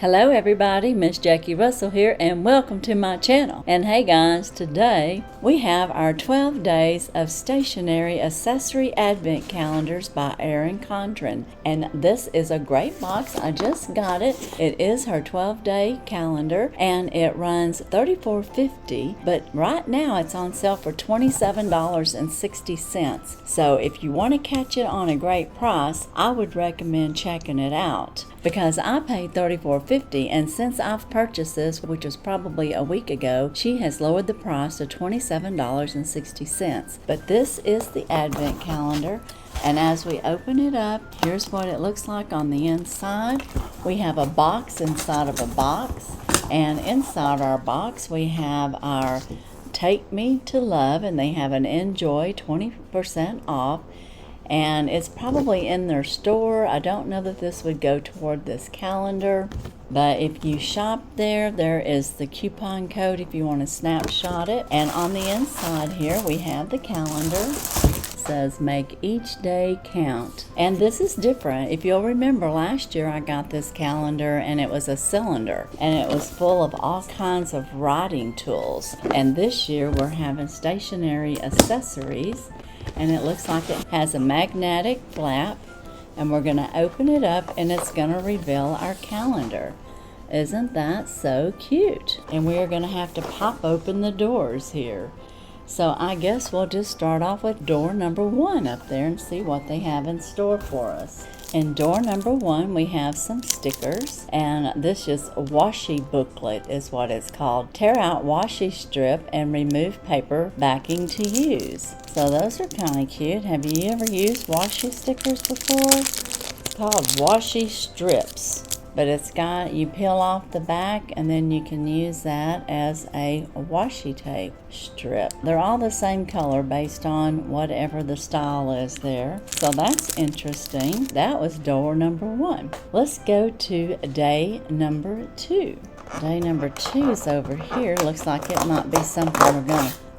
Hello everybody, Miss Jackie Russell here and welcome to my channel. And hey guys, today we have our 12 days of stationery accessory advent calendars by Erin Condren. And this is a great box. I just got it. It is her 12-day calendar and it runs $34.50, but right now it's on sale for $27.60. So if you want to catch it on a great price, I would recommend checking it out, because I paid $34.50, and since I've purchased this, which was probably a week ago, she has lowered the price to $27.60. But this is the advent calendar, and as we open it up, here's what it looks like on the inside. We have a box inside of a box, and inside our box we have our Take Me to Love, and they have an Enjoy 20% off. And it's probably in their store. I don't know that this would go toward this calendar, but if you shop there, there is the coupon code if you want to snapshot it. And on the inside here we have the calendar. It says make each day count, and this is different. If you'll remember, last year I got this calendar and it was a cylinder and it was full of all kinds of writing tools, and this year we're having stationery accessories. And it looks like it has a magnetic flap, and we're going to open it up and it's going to reveal our calendar. Isn't that so cute? And we are going to have to pop open the doors here. So I guess we'll just start off with door number 1 up there and see what they have in store for us. In door number 1, we have some stickers, and this is a washi booklet is what it's called. Tear out washi strip and remove paper backing to use. So those are kind of cute. Have you ever used washi stickers before? It's called washi strips. But it's got, you peel off the back and then you can use that as a washi tape strip. They're all the same color based on whatever the style is there. So that's interesting. That was door number 1. Let's go to day number 2. Day number 2 is over here. Looks like it might be something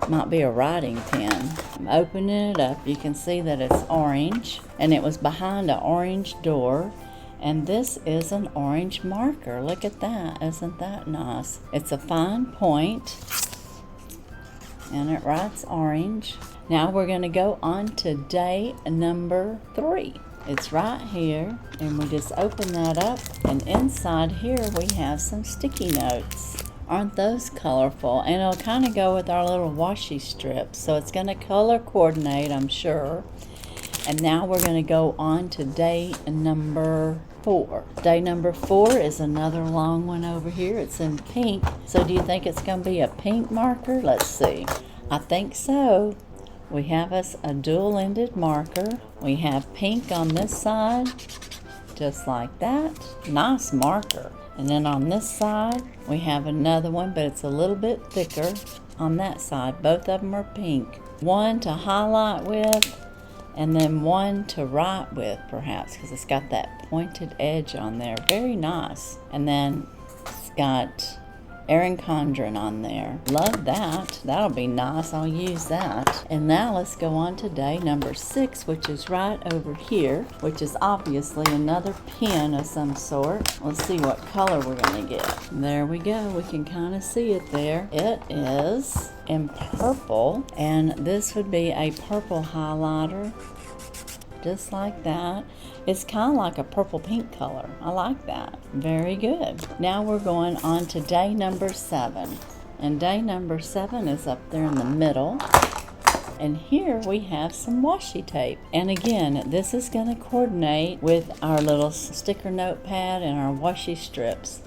might be a writing pen. I'm opening it up. You can see that it's orange, and it was behind an orange door. And this is an orange marker. Look at that. Isn't that nice? It's a fine point, and it writes orange. Now we're going to go on to day number 3. It's right here, and we just open that up, and inside here we have some sticky notes. Aren't those colorful? And it'll kind of go with our little washi strips, so it's going to color coordinate, I'm sure. And now we're going to go on to day number 4. Day number 4 is another long one over here. It's in pink. So do you think it's going to be a pink marker? Let's see. I think so. We have us a dual-ended marker. We have pink on this side, just like that. Nice marker. And then on this side, we have another one, but it's a little bit thicker on that side. Both of them are pink. One to highlight with, and then one to write with, perhaps, because it's got that pointed edge on there. Very nice. And then it's got Erin Condren on there. Love that. That'll be nice. I'll use that. And now let's go on to day number 6, which is right over here, which is obviously another pen of some sort. Let's see what color we're going to get. There we go. We can kind of see it there. It is in purple, and this would be a purple highlighter, just like that. It's kind of like a purple pink color. I like that. Very good. Now we're going on to day number 7, and day number 7 is up there in the middle, and here we have some washi tape. And again, this is going to coordinate with our little sticker notepad and our washi strips.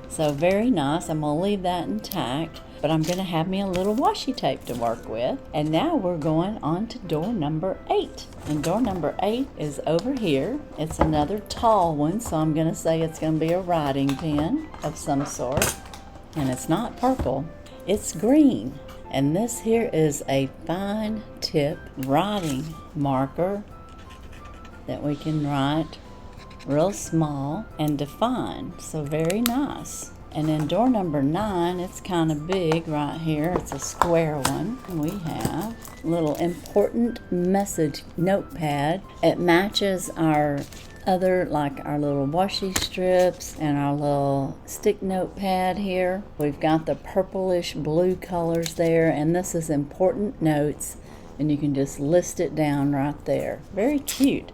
So very nice. I'm going to leave that intact, but I'm going to have me a little washi tape to work with. And now we're going on to door number 8. And door number 8 is over here. It's another tall one, so I'm going to say it's going to be a writing pen of some sort. And it's not purple, it's green. And this here is a fine tip writing marker that we can write real small and define. So very nice. And in door number 9, it's kind of big right here. It's a square one. We have a little important message notepad. It matches our other, like our little washi strips and our little stick notepad here. We've got the purplish blue colors there, and this is important notes, and you can just list it down right there. Very cute.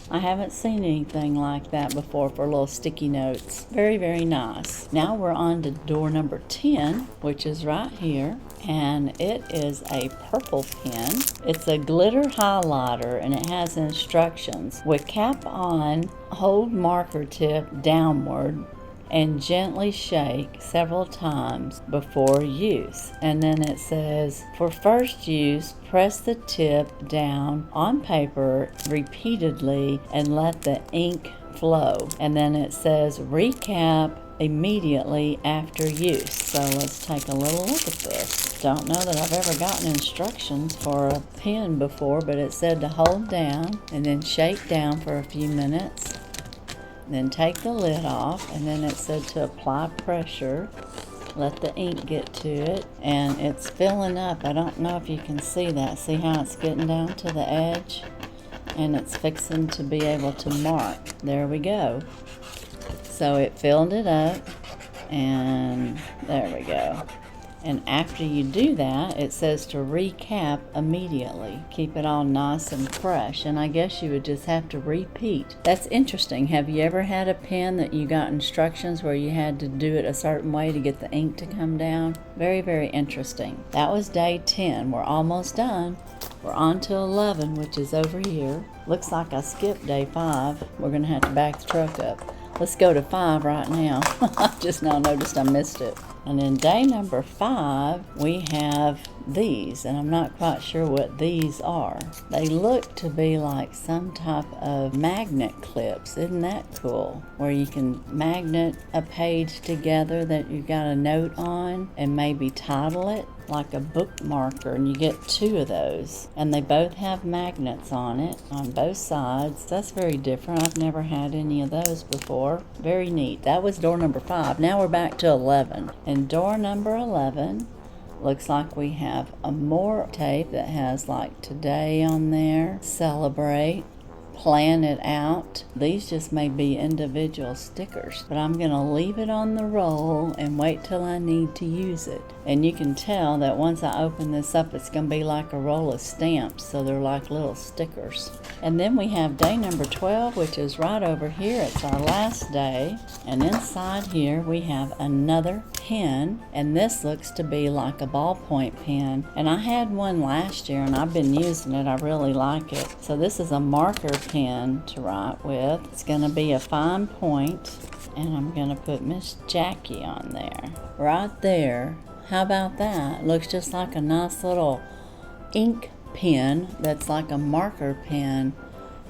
I haven't seen anything like that before for little sticky notes. Very, very nice. Now we're on to door number 10, which is right here. And it is a purple pen. It's a glitter highlighter, and it has instructions. With cap on, hold marker tip downward and gently shake several times before use. And then it says, for first use, press the tip down on paper repeatedly and let the ink flow. And then it says, recap immediately after use. So let's take a little look at this. Don't know that I've ever gotten instructions for a pen before, but it said to hold down and then shake down for a few minutes. Then take the lid off, and then it said to apply pressure, let the ink get to it, and it's filling up. I don't know if you can see that. See how it's getting down to the edge? And it's fixing to be able to mark. There we go. So it filled it up, and there we go. And after you do that, it says to recap immediately. Keep it all nice and fresh. And I guess you would just have to repeat. That's interesting. Have you ever had a pen that you got instructions where you had to do it a certain way to get the ink to come down? Very, very interesting. That was day 10. We're almost done. We're on to 11, which is over here. Looks like I skipped day 5. We're going to have to back the truck up. Let's go to 5 right now. I just now noticed I missed it. And then day number 5, we have these, and I'm not quite sure what these are. They look to be like some type of magnet clips. Isn't that cool? Where you can magnet a page together that you've got a note on and maybe title it like a bookmarker, and you get 2 of those. And they both have magnets on it on both sides. That's very different. I've never had any of those before. Very neat. That was door number 5. Now we're back to 11. And door number 11 looks like we have a more tape that has like today on there, celebrate, plan it out. These just may be individual stickers, but I'm going to leave it on the roll and wait till I need to use it. And you can tell that once I open this up, it's going to be like a roll of stamps, so they're like little stickers. And then we have day number 12, which is right over here. It's our last day, and inside here we have another pen, and this looks to be like a ballpoint pen, and I had one last year and I've been using it. I really like it. So this is a marker pen to write with. It's going to be a fine point, and I'm going to put Miss Jackie on there right there. How about that? Looks just like a nice little ink pen that's like a marker pen.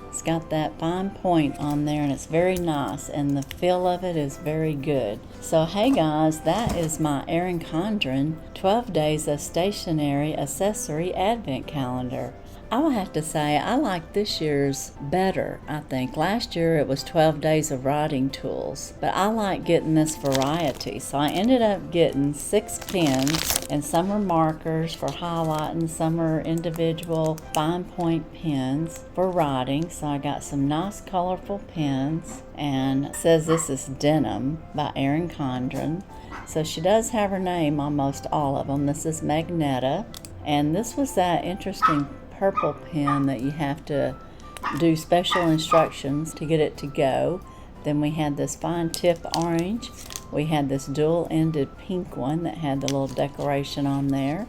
It's got that fine point on there, and it's very nice, and the feel of it is very good. So hey guys, that is my Erin Condren 12 Days of Stationery Accessory Advent Calendar. I will have to say I like this year's better, I think. Last year it was 12 days of writing tools, but I like getting this variety. So I ended up getting 6 pens, and some are markers for highlighting, some are individual fine point pens for writing. So I got some nice colorful pens, and it says this is Denim by Erin Condren. So she does have her name almost all of them. This is Magneta, and this was that interesting purple pen that you have to do special instructions to get it to go. Then we had this fine tip orange. We had this dual-ended pink one that had the little decoration on there.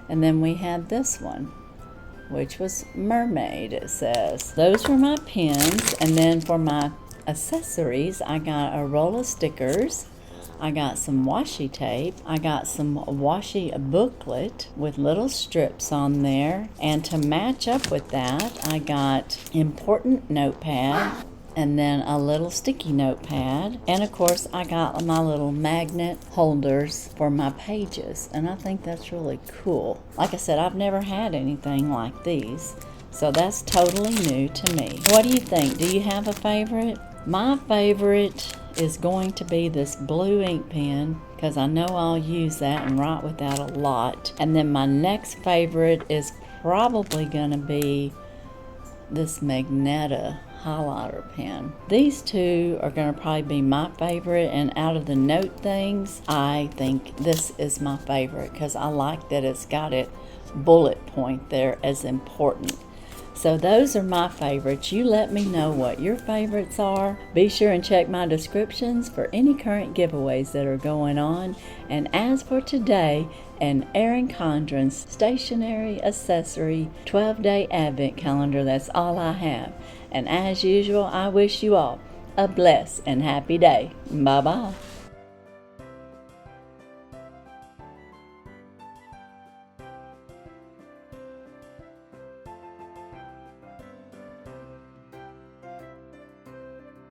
And then we had this one, which was mermaid, it says. Those were my pens. And then for my accessories, I got a roll of stickers. I got some washi tape. I got some washi booklet with little strips on there. And to match up with that, I got important notepad and then a little sticky notepad. And of course, I got my little magnet holders for my pages. And I think that's really cool. Like I said, I've never had anything like these, so that's totally new to me. What do you think? Do you have a favorite? My favorite is going to be this blue ink pen, because I know I'll use that and write with that a lot. And then my next favorite is probably going to be this Magneta highlighter pen. These two are going to probably be my favorite, and out of the note things, I think this is my favorite because I like that it's got it bullet point there as important. So those are my favorites. You let me know what your favorites are. Be sure and check my descriptions for any current giveaways that are going on. And as for today, an Erin Condren stationery accessory 12-day advent calendar. That's all I have. And as usual, I wish you all a blessed and happy day. Bye-bye.